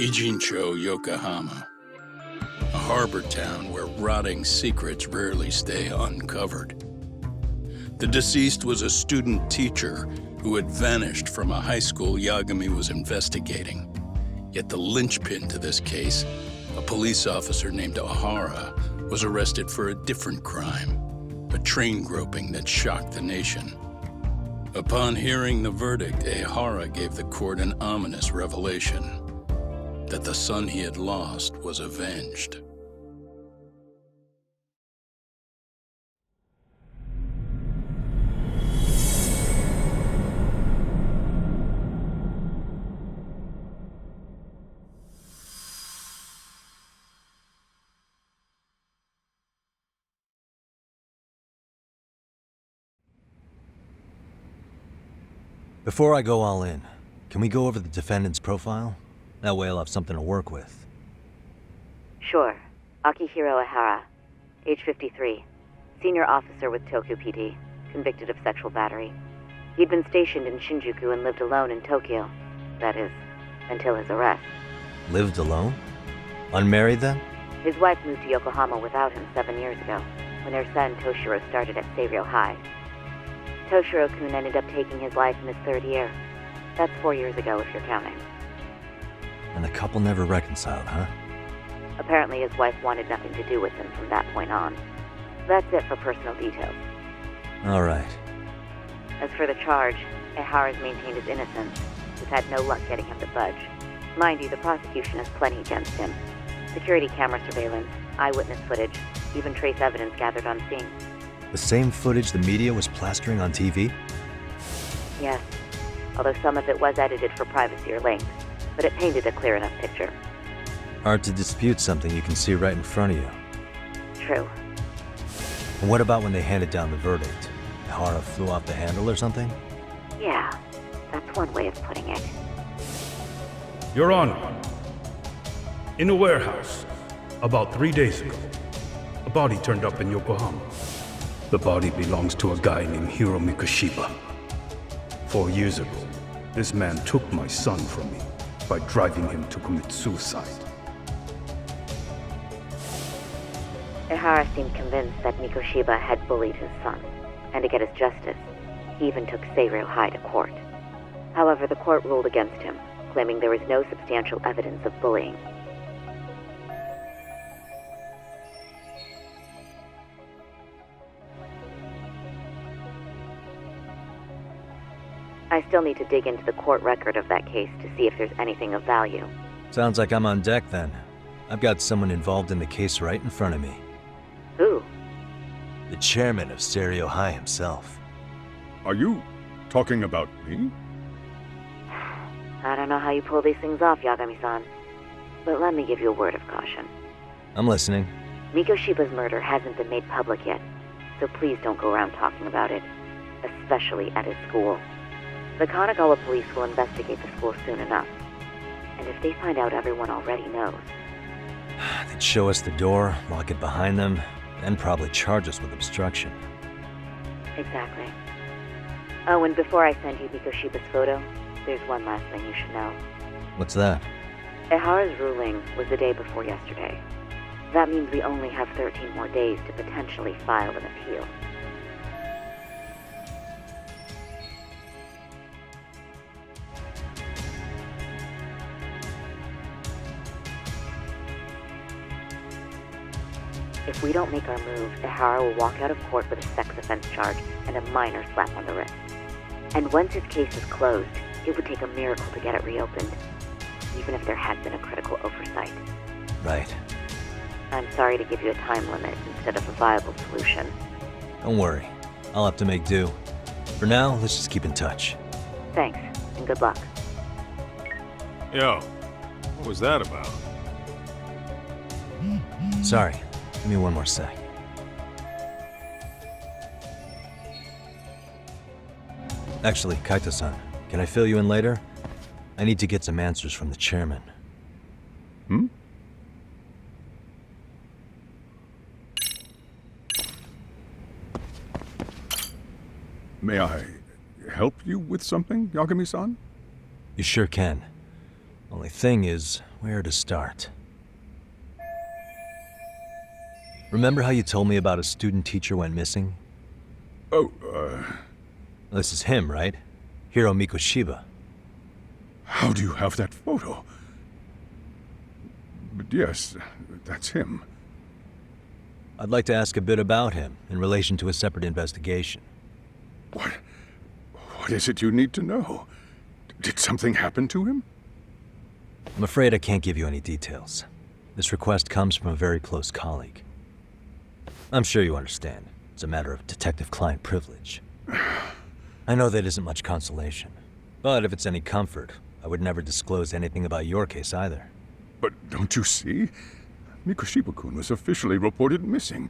Ijincho, Yokohama, a harbor town where rotting secrets rarely stay uncovered. The deceased was a student teacher who had vanished from a high school Yagami was investigating. Yet the linchpin to this case, a police officer named Ohara, was arrested for a different crime, a train groping that shocked the nation. Upon hearing the verdict, Ohara gave the court an ominous revelation that the son he had lost was avenged. Before I go all in, can we go over the defendant's profile? That way I'll have something to work with. Sure. Akihiro Ohara, age 53, senior officer with Tokyo PD, convicted of sexual battery. He'd been stationed in Shinjuku and lived alone in Tokyo. That is, until his arrest. Lived alone? Unmarried then? His wife moved to Yokohama without him 7 years ago, when their son Toshiro started at Seiryō High. Toshiro-kun ended up taking his life in his 3rd year. That's 4 years ago, if you're counting. And the couple never reconciled, huh? Apparently his wife wanted nothing to do with him from that point on. That's it for personal details. All right. As for the charge, Ohara's maintained his innocence. We've had no luck getting him to budge. Mind you, the prosecution has plenty against him. Security camera surveillance, eyewitness footage, even trace evidence gathered on scene. The same footage the media was plastering on TV? Yes, although some of it was edited for privacy or length, but it painted a clear enough picture. Hard to dispute something you can see right in front of you. True. And what about when they handed down the verdict? Ohara flew off the handle or something? Yeah, that's one way of putting it. Your Honor, in a warehouse, about 3 days ago, a body turned up in Yokohama. The body belongs to a guy named Hiro Mikoshiba. 4 years ago, this man took my son from me by driving him to commit suicide. Ohara seemed convinced that Mikoshiba had bullied his son, and to get his justice, he even took Seiryō High to court. However, the court ruled against him, claiming there was no substantial evidence of bullying. I still need to dig into the court record of that case to see if there's anything of value. Sounds like I'm on deck then. I've got someone involved in the case right in front of me. Who? The chairman of Seiryō High himself. Are you talking about me? I don't know how you pull these things off, Yagami-san. But let me give you a word of caution. I'm listening. Mikoshiba's murder hasn't been made public yet, so please don't go around talking about it, especially at his school. The Kanagawa police will investigate the school soon enough. And if they find out everyone already knows... They'd show us the door, lock it behind them, then probably charge us with obstruction. Exactly. Oh, and before I send you Mikoshiba's photo, there's one last thing you should know. What's that? Ohara's ruling was the day before yesterday. That means we only have 13 more days to potentially file an appeal. If we don't make our move, Ohara will walk out of court with a sex offense charge and a minor slap on the wrist. And once his case is closed, it would take a miracle to get it reopened, even if there had been a critical oversight. Right. I'm sorry to give you a time limit instead of a viable solution. Don't worry. I'll have to make do. For now, let's just keep in touch. Thanks, and good luck. Yo, what was that about? Sorry. Give me one more sec. Actually, Kaito-san, can I fill you in later? I need to get some answers from the chairman. Hmm? May I help you with something, Yagami-san? You sure can. Only thing is, where to start? Remember how you told me about a student teacher went missing? Oh, This is him, right? Hiro Mikoshiba. how do you have that photo? But yes, that's him. I'd like to ask a bit about him in relation to a separate investigation. What is it you need to know? Did something happen to him? I'm afraid I can't give you any details. This request comes from a very close colleague. I'm sure you understand. It's a matter of detective-client privilege. I know that isn't much consolation. But if it's any comfort, I would never disclose anything about your case either. But don't you see? Mikoshiba-kun was officially reported missing.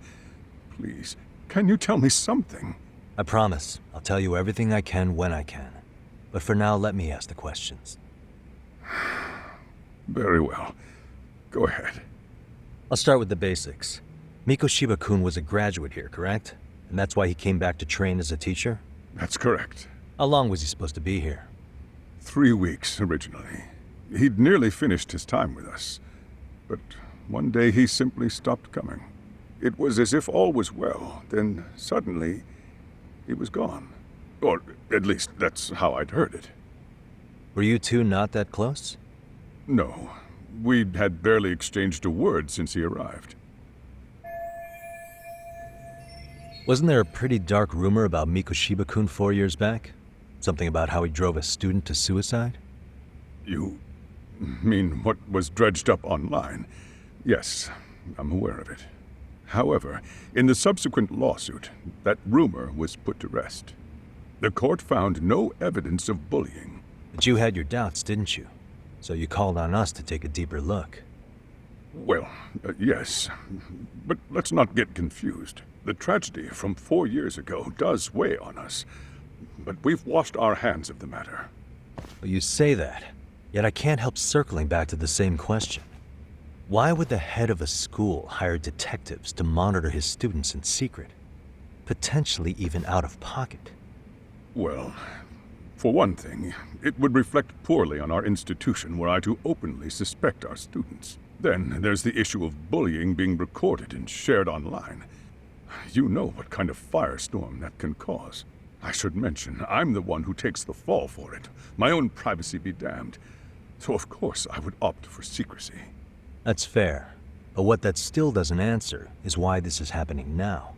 Please, can you tell me something? I promise. I'll tell you everything I can when I can. But for now, let me ask the questions. Very well. Go ahead. I'll start with the basics. Mikoshiba-kun was a graduate here, correct? And that's why he came back to train as a teacher? That's correct. How long was he supposed to be here? 3 weeks originally. He'd nearly finished his time with us. But one day he simply stopped coming. It was as if all was well, then suddenly he was gone. Or at least that's how I'd heard it. Were you two not that close? No, we had barely exchanged a word since he arrived. Wasn't there a pretty dark rumor about Mikoshiba-kun 4 years back? Something about how he drove a student to suicide? You mean what was dredged up online? Yes, I'm aware of it. However, in the subsequent lawsuit, that rumor was put to rest. The court found no evidence of bullying. But you had your doubts, didn't you? So you called on us to take a deeper look. Well, yes, but let's not get confused. The tragedy from 4 years ago does weigh on us, but we've washed our hands of the matter. Well, you say that, yet I can't help circling back to the same question. Why would the head of a school hire detectives to monitor his students in secret? Potentially even out of pocket. Well, for one thing, it would reflect poorly on our institution were I to openly suspect our students. Then there's the issue of bullying being recorded and shared online. You know what kind of firestorm that can cause. I should mention, I'm the one who takes the fall for it. My own privacy be damned. So of course I would opt for secrecy. That's fair. But what that still doesn't answer is why this is happening now.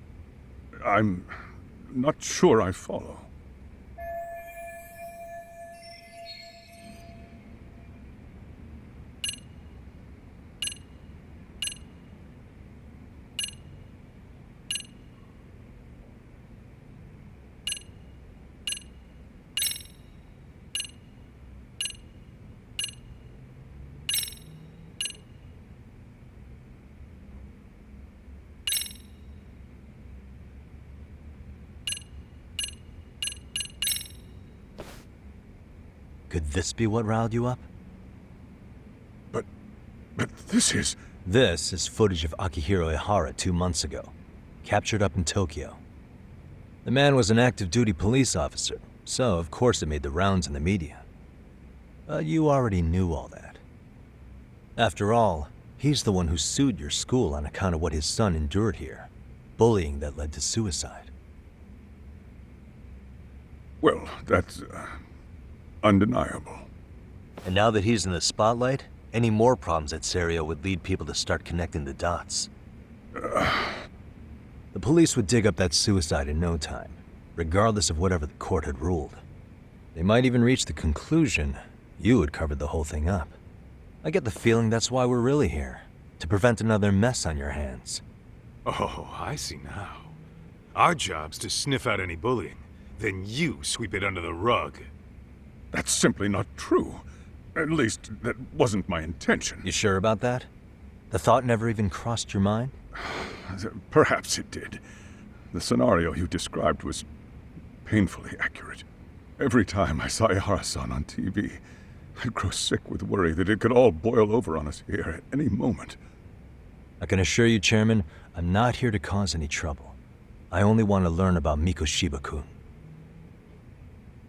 I'm not sure I follow. Could this be what riled you up? But this is... This is footage of Akihiro Ihara 2 months ago, captured up in Tokyo. The man was an active duty police officer, so of course it made the rounds in the media. But you already knew all that. After all, he's the one who sued your school on account of what his son endured here, bullying that led to suicide. Well, that's undeniable. And now that he's in the spotlight, any more problems at Serio would lead people to start connecting the dots. The police would dig up that suicide in no time, regardless of whatever the court had ruled. They might even reach the conclusion you had covered the whole thing up. I get the feeling that's why we're really here, to prevent another mess on your hands. Oh, I see now. Our job's to sniff out any bullying, then you sweep it under the rug. That's simply not true. At least, that wasn't my intention. You sure about that? The thought never even crossed your mind? Perhaps it did. The scenario you described was painfully accurate. Every time I saw Ihara-san on TV, I'd grow sick with worry that it could all boil over on us here at any moment. I can assure you, Chairman, I'm not here to cause any trouble. I only want to learn about Mikoshiba-kun.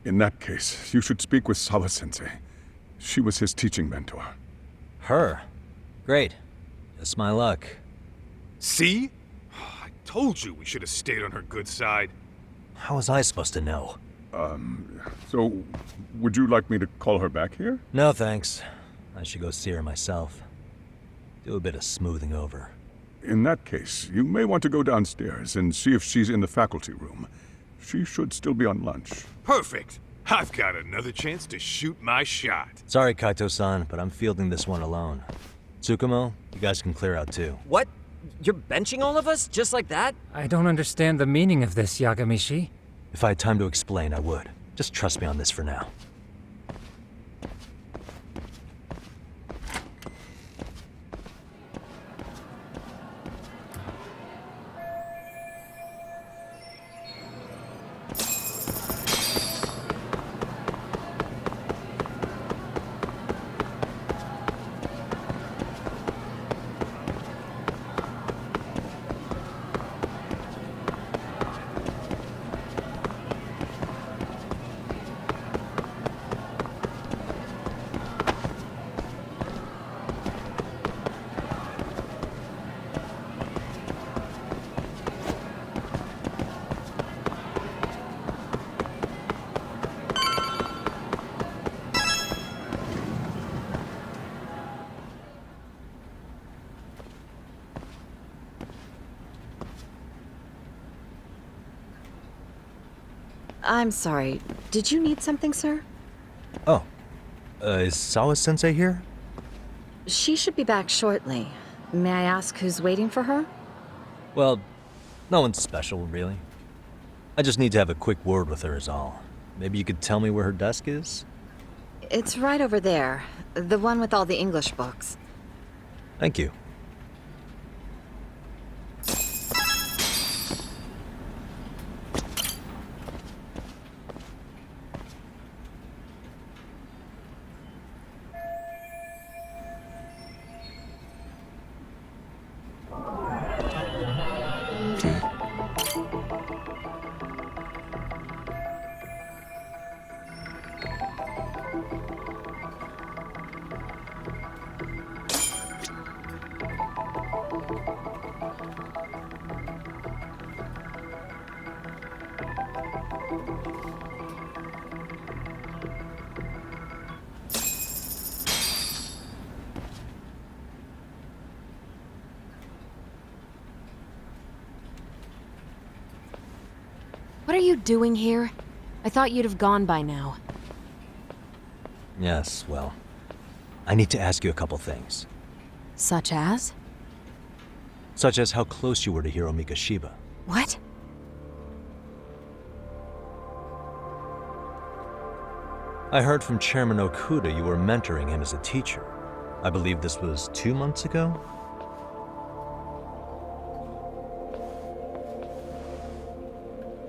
In that case, you should speak with Sawa-sensei. She was his teaching mentor. Her? Great. Just my luck. See? I told you we should have stayed on her good side. How was I supposed to know? So, would you like me to call her back here? No, thanks. I should go see her myself. Do a bit of smoothing over. In that case, you may want to go downstairs and see if she's in the faculty room. She should still be on lunch. Perfect. I've got another chance to shoot my shot. Sorry, Kaito-san, but I'm fielding this one alone. Tsukumo, you guys can clear out too. What? You're benching all of us? Just like that? I don't understand the meaning of this, Yagamishi. If I had time to explain, I would. Just trust me on this for now. I'm sorry. Did you need something, sir? Oh. Is Sawa-sensei here? She should be back shortly. May I ask who's waiting for her? Well, no one's special, really. I just need to have a quick word with her is all. Maybe you could tell me where her desk is? It's right over there. The one with all the English books. Thank you. What are you doing here? I thought you'd have gone by now. Yes, well, I need to ask you a couple things. Such as? Such as how close you were to Hiro Mikoshiba. What? I heard from Chairman Okuda you were mentoring him as a teacher. I believe this was 2 months ago?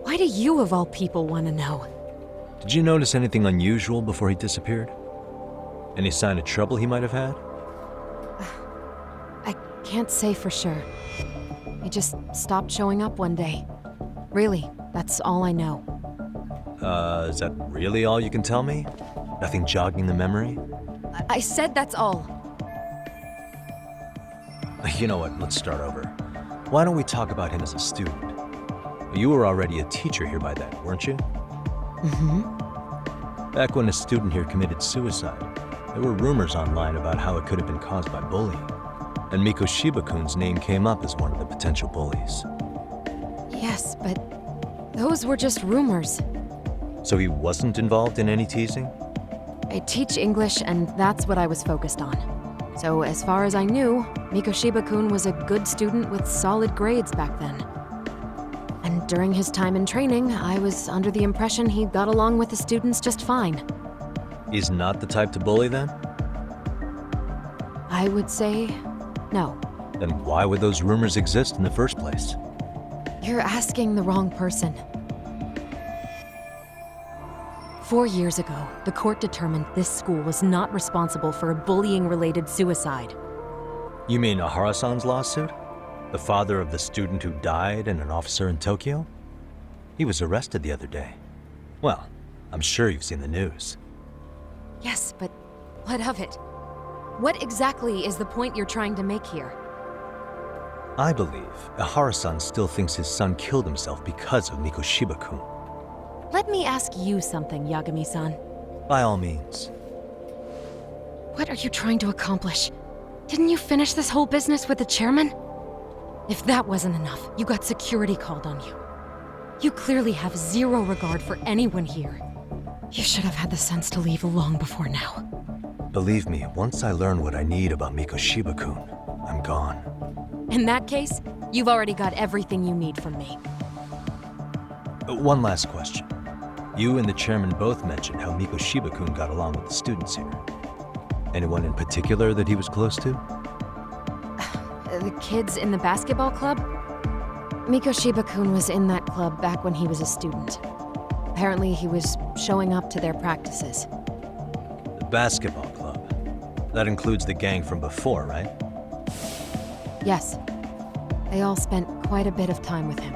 Why do you, of all people, want to know? Did you notice anything unusual before he disappeared? Any sign of trouble he might have had? I can't say for sure. He just stopped showing up one day. Really, that's all I know. Is that really all you can tell me? Nothing jogging the memory? I said that's all. You know what, let's start over. Why don't we talk about him as a student? You were already a teacher here by then, weren't you? Mm-hmm. Back when a student here committed suicide, there were rumors online about how it could have been caused by bullying. And Mikoshiba-kun's name came up as one of the potential bullies. Yes, but those were just rumors. So he wasn't involved in any teasing? I teach English, and that's what I was focused on. So as far as I knew, Mikoshiba-kun was a good student with solid grades back then. And during his time in training, I was under the impression he got along with the students just fine. He's not the type to bully then? I would say no. Then why would those rumors exist in the first place? You're asking the wrong person. 4 years ago, the court determined this school was not responsible for a bullying-related suicide. You mean Ahara-san's lawsuit? The father of the student who died and an officer in Tokyo? He was arrested the other day. Well, I'm sure you've seen the news. Yes, but What of it? What exactly is the point you're trying to make here? I believe Ihara-san still thinks his son killed himself because of Mikoshiba-kun. Let me ask you something, Yagami-san. By all means. What are you trying to accomplish? Didn't you finish this whole business with the chairman? If that wasn't enough, you got security called on you. You clearly have zero regard for anyone here. You should have had the sense to leave long before now. Believe me, once I learn what I need about Mikoshiba-kun, I'm gone. In that case, you've already got everything you need from me. One last question. You and the chairman both mentioned how Mikoshiba-kun got along with the students here. Anyone in particular that he was close to? The kids in the basketball club? Mikoshiba-kun was in that club back when he was a student. Apparently, he was showing up to their practices. The basketball club. That includes the gang from before, right? Yes. They all spent quite a bit of time with him.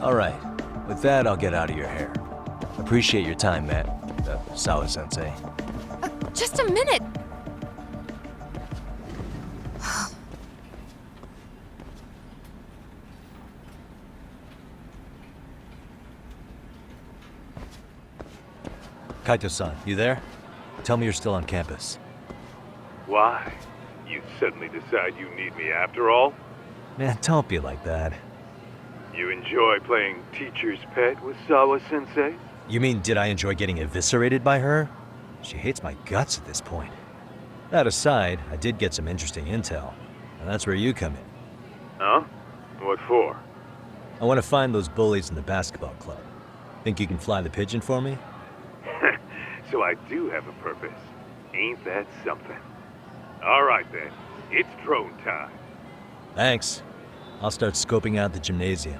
All right. With that, I'll get out of your hair. Appreciate your time, Matt. Sawa-sensei. Just a minute! Kaito-san, you there? Tell me you're still on campus. Why? You suddenly decide you need me after all? Man, don't be like that. You enjoy playing teacher's pet with Sawa-sensei? You mean, did I enjoy getting eviscerated by her? She hates my guts at this point. That aside, I did get some interesting intel, and that's where you come in. Huh? What for? I want to find those bullies in the basketball club. Think you can fly the pigeon for me? So I do have a purpose. Ain't that something? All right then, it's drone time. Thanks. I'll start scoping out the gymnasium.